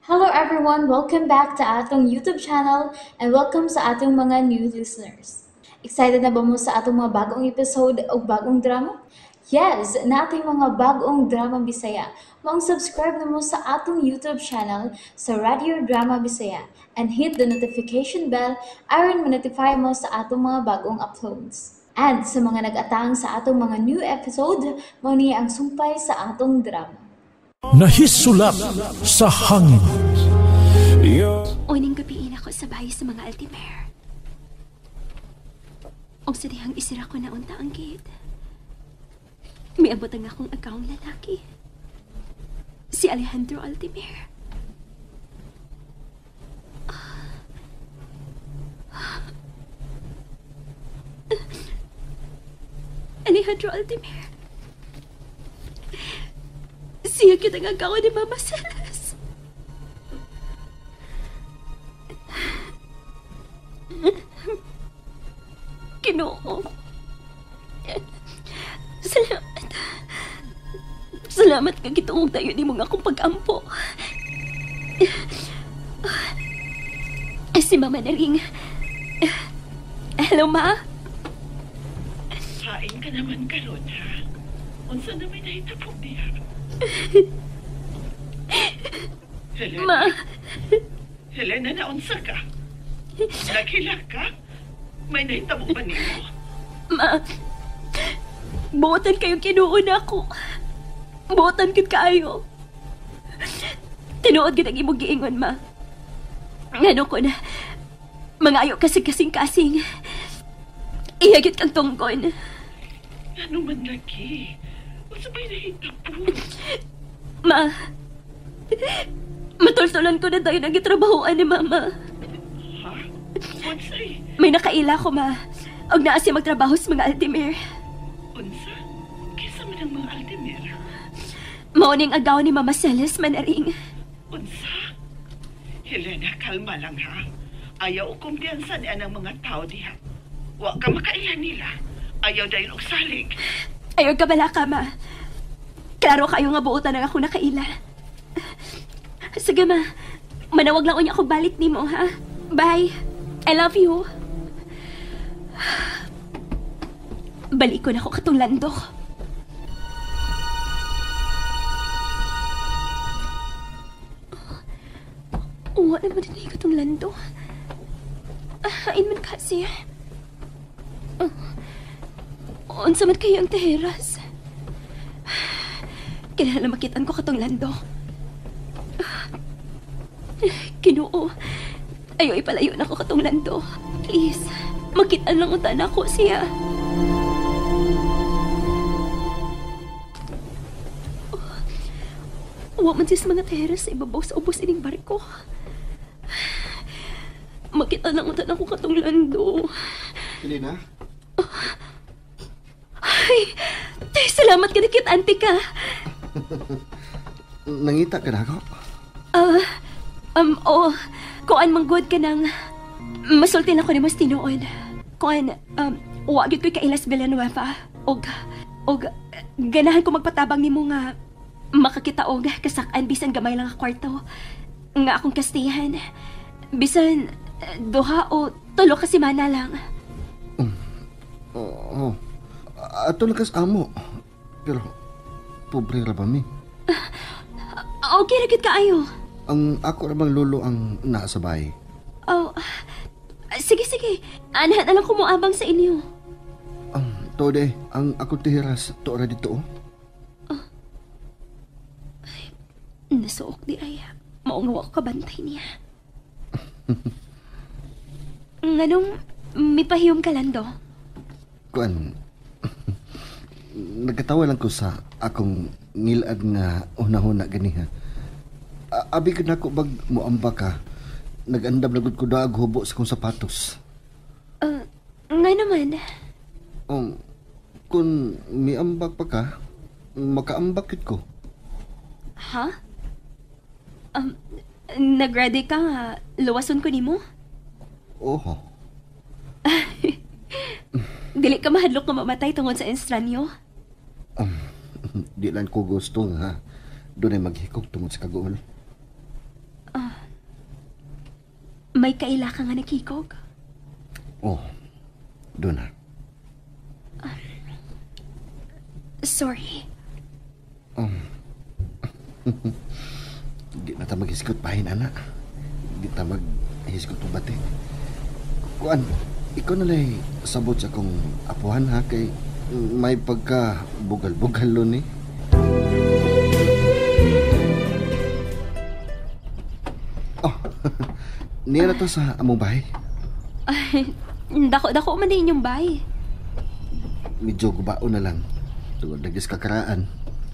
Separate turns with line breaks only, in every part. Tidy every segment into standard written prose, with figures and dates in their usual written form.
Hello everyone, welcome back to atong YouTube channel and welcome sa atong mga new listeners. Excited na ba mo sa atong mga bagong episode o bagong drama? Yes, na ating mga bagong drama Bisaya. Mag-subscribe na mo sa atong YouTube channel sa Radio Drama Bisaya and hit the notification bell aron ma-notify mo sa atong mga bagong uploads. And sa mga nag-atang sa atong mga new episode, mao niya ang sumpay sa atong drama.
Nahisulat sa hangin.
Uning gabiin ako sa bahay sa mga Altimer. Og sa dihang isira ko na unta ang gate. May abot ang akong agawang lalaki. Si Alejandro Altimer. Alejandro Altimer. Siya kitang agawan ni Mama Celes. Ginoo. Salamat. Salamat ka gitungog tayo ni mga akong pag-ampo. Si Mama na ring. Hello, Ma?
Hain ka naman karon ha. Unsa na may nahitabo niya? Helena?
Ma?
Helena, na unsa ka? Naghilak ka? May nahitabo ba niyo?
Ma? Buotan kayong kinuon ako. Buotan kit kayo. Tinuod kitang imong giingon, Ma. Ngano ko na, mga ayo kasing-kasing-kasing. Iyagit kang tungkon.
Ano man lagi? Unsa may nahitabo?
Ma, matultulan ko na tayo nagitrabahoan ni Mama.
Ha? Unsay?
May nakaila ko, Ma. Og naa siya magtrabaho sa mga Altimer.
Unsa? Kisa man ang mga Altimir?
Mauning agaw ni Mama Celes manaring.
Unsa? Helena, kalma lang ha. Ayaw o kumpiyansa ni anang mga tao diha. Wa ka makailan nila. Ayaw dahil og salig.
Ayaw ka bala ka, Ma. Klaro kayo nga buotan ang ako nakaila. Sige, Ma. Manawag lang unya ako balik ni mo, ha? Bye. I love you. Balik ko na ako katong lando. Uwa naman din katong lando. Hain man kasi. Unsa man kayo ang teheras. Kailangan makitaan ko katong lando. Ginoo. Ayaw ipalayo na ko katong lando. Please, makitaan lang unta na ako siya. Uwa man siya sa mga teheras sa ibabaw sa ubos ining barko. Makitaan lang unta na ko katong lando.
Helena?
Ay, salamat ka na kit, auntie ka.
Nangita ka na ako?
Kuan manggod ka nang masulti na ko ni mas tinuod. Kuan, wagid ko'y kailas Villanueva. Og, ganahan ko magpatabang ni mo nga makakita og kasakan bisan gamay lang ang kwarto. Nga akong kastihan. Bisan, duha o tulo ka semana lang.
Oo. Ato na kas amo. Pero, pobre ra ba mi?
Okay, ragit ka ayo.
Ang ako ramang lolo ang nasa bahay.
Oh, sige. Anahan na lang kumuabang sa inyo.
Tode, ang ako tihiras, to ra dito.
Nasuok di ay. Maungawa ko kabantay niya. Nganong mipahiyom ka lang do?
Kuan, nagkatawa lang ko sa akong ngilad nga una-una ganiha. Abi ka na ko bag muamba ka. Nag-andam na gud ko daag hubo sa kong sapatos.
Nga naman.
Kung miambak pa ka, makaambak yun ko.
Ha? Nag-ready ka nga. Luwason ko ni mo?
Oho.
Dili ka mahadlok nga mamatay tungod sa estranyo?
Di lang ko gusto nga doon ay maghikog tungod sa kagool.
may kaila ka nga nakikog?
Oh, doon na.
Sorry.
Di na ta mag-hiskot pahin, anak. Di ta mag-hiskot pabati. Kuan, ikaw nalay sabot sa akong apuhan ha, kay may pagka bugal-bugal lo ni. Oh, niya na to sa among bahay.
Dako-dako man din yung bay.
Medyo gubao na lang. Tungod nagis kakaraan.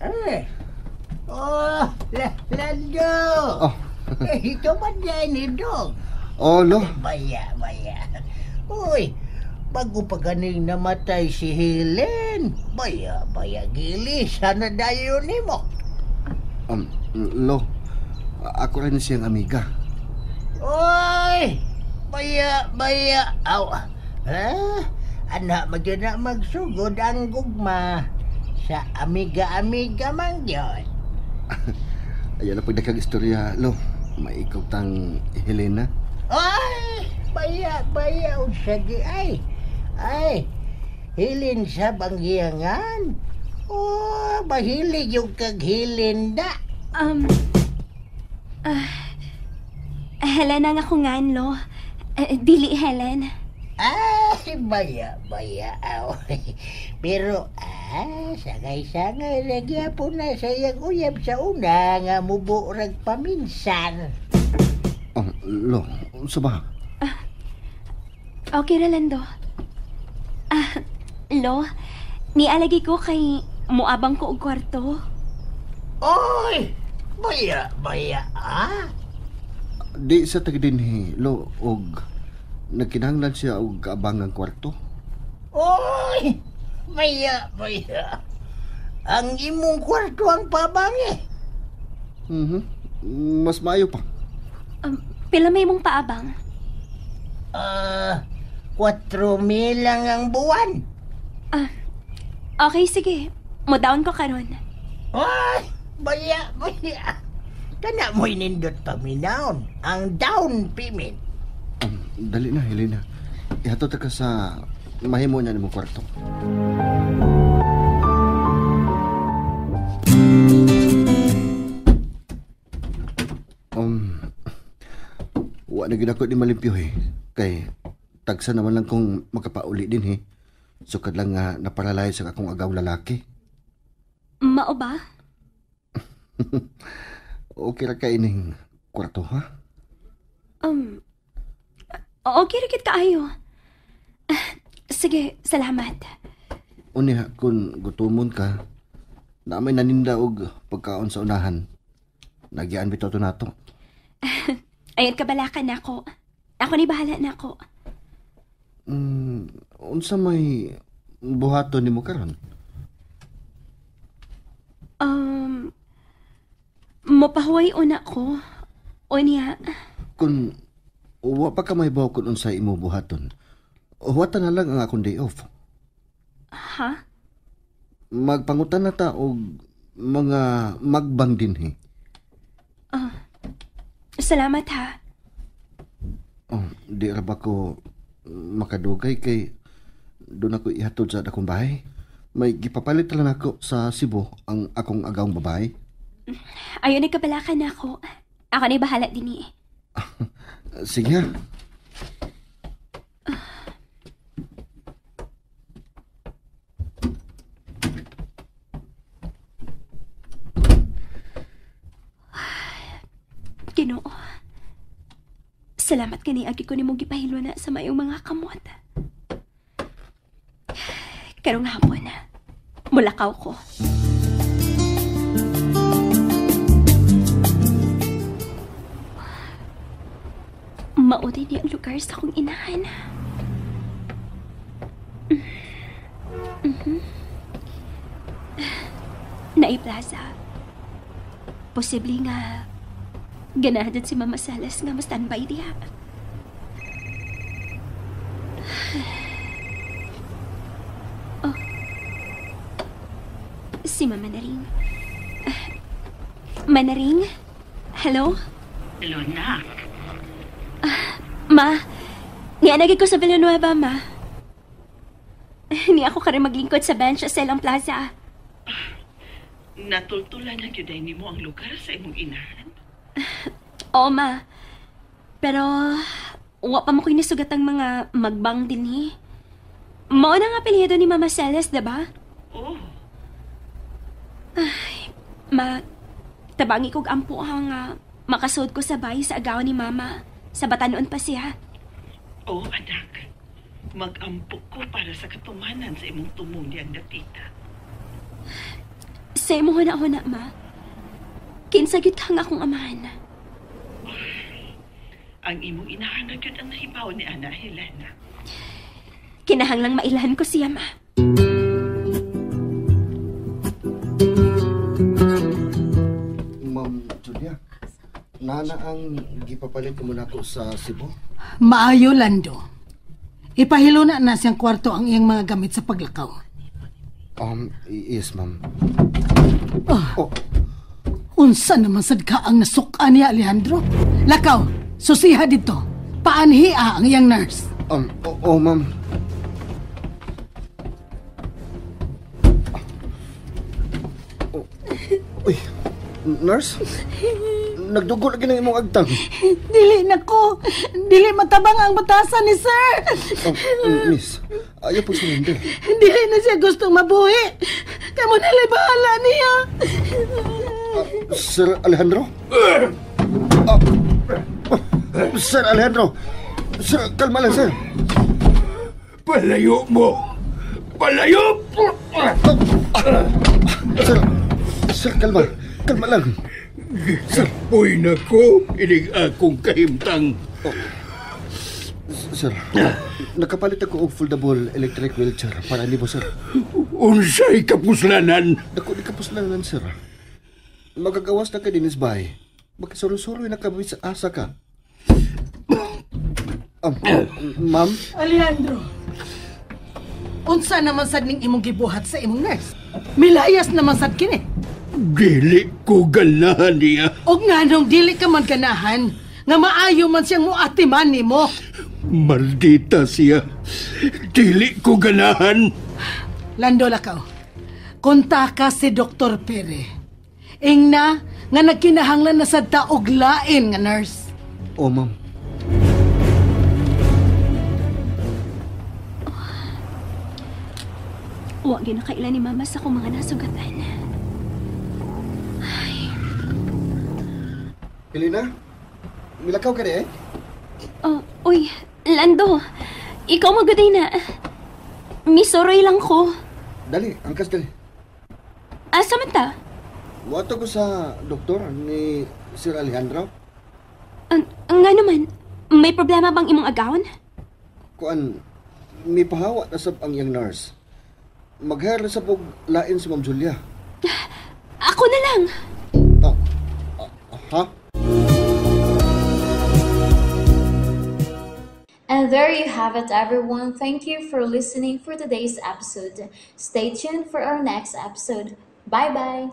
Eh. Oh, Lando.
Oh,
Ito ba dyan ni Dong?
oh lo.
Baya. Uy, bago pa ganing namatay si Helen. Baya, gili. Sana dayo ni mo.
Lo, ako rin siyang amiga.
Uy, baya. Aw, ha? Anak mo dyan na magsugod ang gugma. Sa amiga-amiga man yun.
Ayan na pagdakag istorya, lo. May ikaw tang Helena.
Ay, baya, usagi ay, hilin sa banggiyangan. Oh, mahilig yung kaghilin da.
Helen ang ako nga, lo. Dili, Helen.
Ay, baya, aw. Pero, sagay-sagay, nagya po na sayang uyab sa una nga muburag paminsan.
Oh, lo, sabah.
Okay, Rolando. Lo, nialagi ko kay muabang ko og kwarto.
Oy, baya,
Di sa tagdinhi, lo, og nagkinahanglan siya og kaabangang kwarto.
Oy, baya. Ang imong kwarto ang pabangi.
Mas maayo pa.
Pila may mong paabang?
4,000 lang ang buwan.
Okay, sige. Mo-down ko karon.
Ay, baya. Kana mo'y nindot paminaon. Ang down payment.
Dali na, Helena. Ihato ta ka sa mahimo niya ni mong kwarto. Wa na ginako ni malimpyo kay tagsa naman lang kung makapauli din sukad lang nga naparalay sa akong agaw lalaki.
Mao ba?
Okay ra ka ining kwarto ha?
Okay rakit kaayo. Sige, salamat.
Unya kung gutumon ka, na may naninda og pagkaon sa unahan. Nagyan bitaw to nato.
Ayun kabalakan ako. Ako ni bahala na ako.
Unsa may buhaton nimo karon?
Mapahuway una ko. Unya.
Kung wa pa ka may baw kung unsa imo buhaton, huwata na lang ang akong day off.
Ha?
Magpangutan na ta og mga magbang dinhi.
Salamat ha.
Di ra ba ko makadugay kay doon ako ihatod sa akong bahay. May gipapalit lang ako sa Cebu ang akong agawang babae.
Ayun ni kabalakan ako. Ako ni bahala din
Sige ha.
Ginoo. Salamat kani agi ko nimong gipahilo na sa mayong mga kamot. Karong hapon, mulakaw ko. Maudi niya ang lugar sa akong inahan. Naiplaza. Posible nga ganahan si Mama Salas nga ma-standby diha. Oh. Si Mama Naring. Manaring? Hello?
Hello, nak.
Ma, nga nagig ko sa Villanueva, ma. Ni ako ka rin maglingkod sa bench sa Elang Plaza.
Natultulan na gyud ni mo ang lugar sa imong inahan.
Oo, ma. Pero, wa pa mo ko'y nisugat ang mga magbang din eh. Mao na nga apelyido ni Mama Celes, diba?
Oh,
Ma, tabangi kog ampo nga makasud ko sa bahay sa agaw ni Mama. Sa Batanon pa siya.
oh anak. Mag-ampok ko para sa katumanan sa imong tumulyang na tita.
Sa imo huna-huna, ma. Kinsagit kang akong amahan.
Ang imong inahan na gyud ang nahibaw ni Ana Helena.
Kinahanglang mailahan ko siya, ma.
Ma'am Julia, nana ang gipapalit mo na ako sa Cebu?
Maayo, Lando. Ipahilo na siyang kwarto ang iyang mga gamit sa paglakaw.
Yes, ma'am. Oh,
Unsa naman sad ka ang nasuka niya, Alejandro? Lakaw, susiha dito. Paanhiya ang iyang nurse.
ma'am. Uy, nurse? Nagdugo lagi ng imong agtang.
Dili na ko. Dili matabang ang batasan ni sir.
Miss, ayaw po sumindel.
Dili na siya gustong mabuhi. Kamu nalay bahala niya.
Sir Alejandro? Sir Alejandro! Sir, kalma lang, sir.
Palayo mo! Palayo!
Sir, kalma. Kalma lang.
Gisapoy na ko, inig akong kahimtang.
Sir, nakapalit ako og foldable electric wheelchair para nimo, sir.
Unsay kapuslanan?
Dako di kapos lang nan, sir. Magagawas na ka din is bahay. Magkasulo-sulo na kami sa asa ka. Ma'am?
Alejandro, unsa naman sad ning imong gibuhat sa imong nurse? Milayas naman sad kini.
Dili ko ganahan niya.
Og nganong dili ka man ganahan, nga maayo man siyang muatiman nimo.
Maldita siya. Dili ko ganahan.
Lando Lakaw, konta ka si Dr. Pere. Ingna nga nagkinahanglan na sa taog lain nga nurse.
Ma'am.
Huwag ginakailan ni Mama sa akong mga nasugatan.
Helena? Milakaw ka di eh?
Uy, Lando. Ikaw magaday na. Misoroy lang ko.
Dali, angkas dali.
Asa man ta?
Wato ko sa doktor ni Sir Alejandro.
Nga naman, may problema bang imong agawon?
Kuan, may pahawa na sab ang iyang nurse. Mag-hire na sa pog lain si Ma'am Julia.
Ako na lang.
Ha?
And there you have it, everyone. Thank you for listening for today's episode. Stay tuned for our next episode. Bye-bye.